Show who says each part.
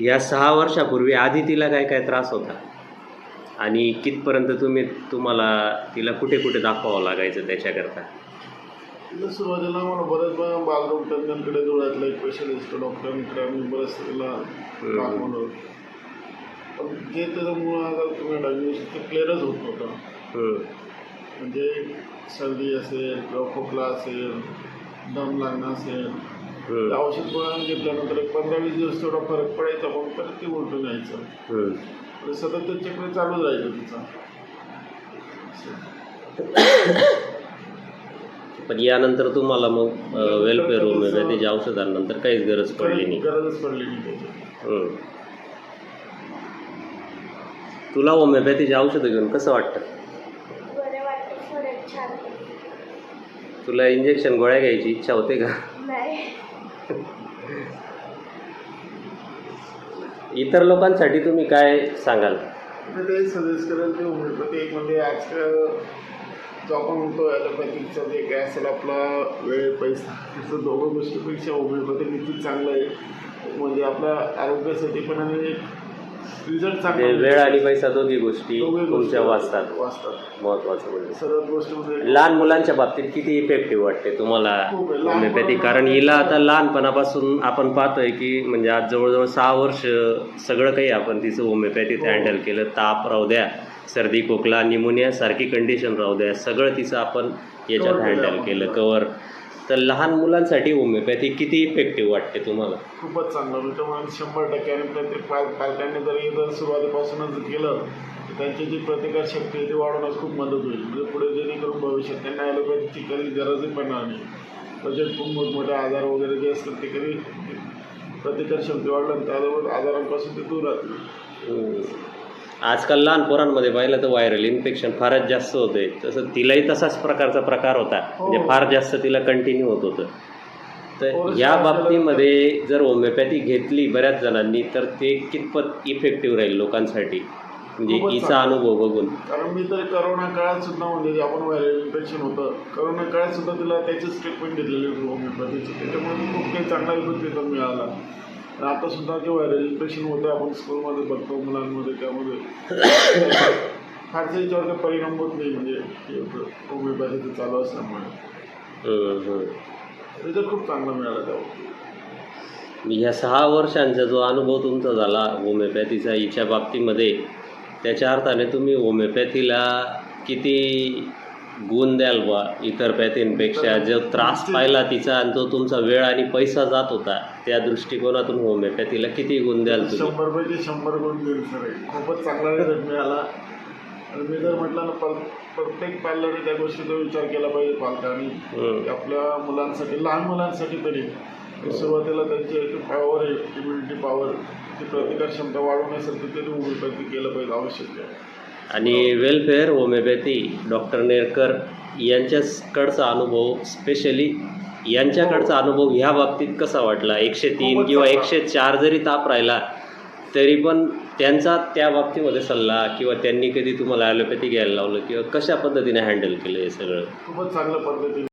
Speaker 1: या 6 वर्षापूर्वी आधी तिला काय काय त्रास होता आणि कितपर्यंत तुम्हाला तिला कुठे कुठे दाखवावं लागायचं त्याच्याकरता?
Speaker 2: तिला सुरुवातीला मला बरेच बालरोग तज्ञांकडे डोळ्यातला एक स्पेशलिस्ट डॉक्टरांकडे आम्ही बरेच तिला दाखवलं, पण जे त्याचं मूळ आजार तुम्ही डायग्नोसिस ते क्लिअरच होत नव्हतं. म्हणजे सर्दी असेल किंवा खोकला असेल, दम लागणं असेल, औषध गोळ्या घेतल्यानंतर 15-20 दिवस तेवढा फरक पडायचा, पण परत ते उलटून यायचं. सतत ते चक्र चालूच राहायचं तिचा.
Speaker 1: पण यानंतर तुम्हाला मग वेलफेअर होमिओपॅथीच्या औषधांनंतर काहीच गरज पडली नाही?
Speaker 2: गरजच पडली नाही त्याची.
Speaker 1: तुला होमिओपॅथीची औषधं घेऊन कसं वाटतं? तुला इंजेक्शन गोळ्या घ्यायची इच्छा होते का? इतर लोकांसाठी तुम्ही काय सांगाल?
Speaker 2: ते सजेस्ट करेल ते होमिओपॅथी एक म्हणजे आजकाल जो आपण म्हणतो ॲलोपॅथिकचा जे काय असेल आपला वेळ पैसा, त्याचं दोघं गोष्टीपेक्षा होमिओपॅथी किती चांगलं आहे. म्हणजे आपल्या आरोग्यासाठी पण आणि एक रिझल्ट चांगला.
Speaker 1: वेळ आणि पैसा दोघी गोष्टी तुमच्या वाचतात. महत्वाचं म्हणजे
Speaker 2: सर्व गोष्टी म्हणजे
Speaker 1: लहान मुलांच्या बाबतीत किती इफेक्टिव्ह वाटते तुम्हाला होमिओपॅथी? कारण हिला आता लहानपणापासून आपण पाहतोय की म्हणजे आज जवळजवळ 6 वर्ष सगळं काही आपण तिचं होमिओपॅथीत हँडल केलं. ताप राहू द्या, सर्दी खोकला निमोनिया सारखी कंडिशन राहू द्या, सगळं तिचं आपण याच्यात हँडल केलं कवर. तर लहान मुलांसाठी होमिओपॅथी किती इफेक्टिव्ह वाटते तुम्हाला?
Speaker 2: खूपच चांगलं. त्याच्यामुळे 100% आणि प्रत्येक पालकांनी जर सुरुवातीपासूनच केलं तर त्यांची जी प्रतिकारशक्ती आहे ती वाढवण्यास खूप मदत होईल. म्हणजे पुढे जेणेकरून भविष्यात त्यांना ॲलोपॅथीची कधी गरजही पडणार नाही. बजेट खूप मोठमोठे आजार वगैरे जे असतात ते कधी प्रतिकारशक्ती वाढलं त्याबरोबर आजारांपासून ते दूर राहतील.
Speaker 1: आजकाल लहान पोरांमध्ये पाहिलं तर व्हायरल इन्फेक्शन फारच जास्त होते. तसं तिलाही तसाच प्रकारचा प्रकार होता, म्हणजे फार जास्त तिला कंटिन्यू होत होतं. तर या बाबतीमध्ये जर होमिओपॅथी घेतली बऱ्याच जणांनी तर ते कितपत इफेक्टिव्ह राहील लोकांसाठी, म्हणजे हिचा अनुभव बघून?
Speaker 2: कारण मी तर करोना काळात सुद्धा म्हणजे आपण व्हायरल इन्फेक्शन होतं, करोना काळात सुद्धा तिला त्याचीच ट्रीटमेंट घेतलेली होमिओपॅथीची. त्याच्यामुळे खूप काही चांगला रिझल्ट मिळाला. आता सुद्धा जे व्हायरल इन्फेक्शन होतं आपण स्कूलमध्ये बघतो मुलांमध्ये, त्यामध्ये फारसा याच्यावर काही परिणाम होत नाही. म्हणजे होमिओपॅथीचं चालू असल्यामुळे रिझल्ट खूप चांगला मिळाला त्यावर.
Speaker 1: ह्या 6 वर्षांचा जो अनुभव तुमचा झाला होमिओपॅथीचा हिच्या बाबतीमध्ये, त्याच्या अर्थाने तुम्ही होमिओपॅथीला किती गुण द्याल बा इतर पॅथींपेक्षा? जो त्रास पाहिला तिचा आणि जो तुमचा वेळ आणि पैसा जात होता त्या दृष्टिकोनातून होमिओपॅथीला किती गुण द्याल तुम्ही?
Speaker 2: 100 पैकी 100 गुण देईल सर. खूपच चांगला रिझल्ट मिळाला. आणि मी जर म्हटलं ना प्रत्येक पाल्याने त्या गोष्टीचा विचार केला पाहिजे पालकांनी. आपल्या मुलांसाठी, लहान मुलांसाठी तरी सुरुवातीला त्यांची पॉवर आहे, इम्युनिटी पॉवर, ती प्रतिकार क्षमता वाढवण्यासाठी तरी होमिओपॅथी केलं पाहिजे, आवश्यक आहे.
Speaker 1: आणि वेलफेअर होमिओपॅथी डॉक्टर नेरकर यांच्याकडचा अनुभव, स्पेशली यांच्याकडचा अनुभव ह्या बाबतीत कसा वाटला? 103 किंवा 104 जरी ताप राहिला तरी पण त्यांचा त्या बाबतीमध्ये सल्ला किंवा त्यांनी कधी तुम्हाला ॲलोपॅथी घ्यायला लावलं किंवा कशा पद्धतीने हँडल केलं हे सगळं?
Speaker 2: खूपच चांगल्या पद्धतीने.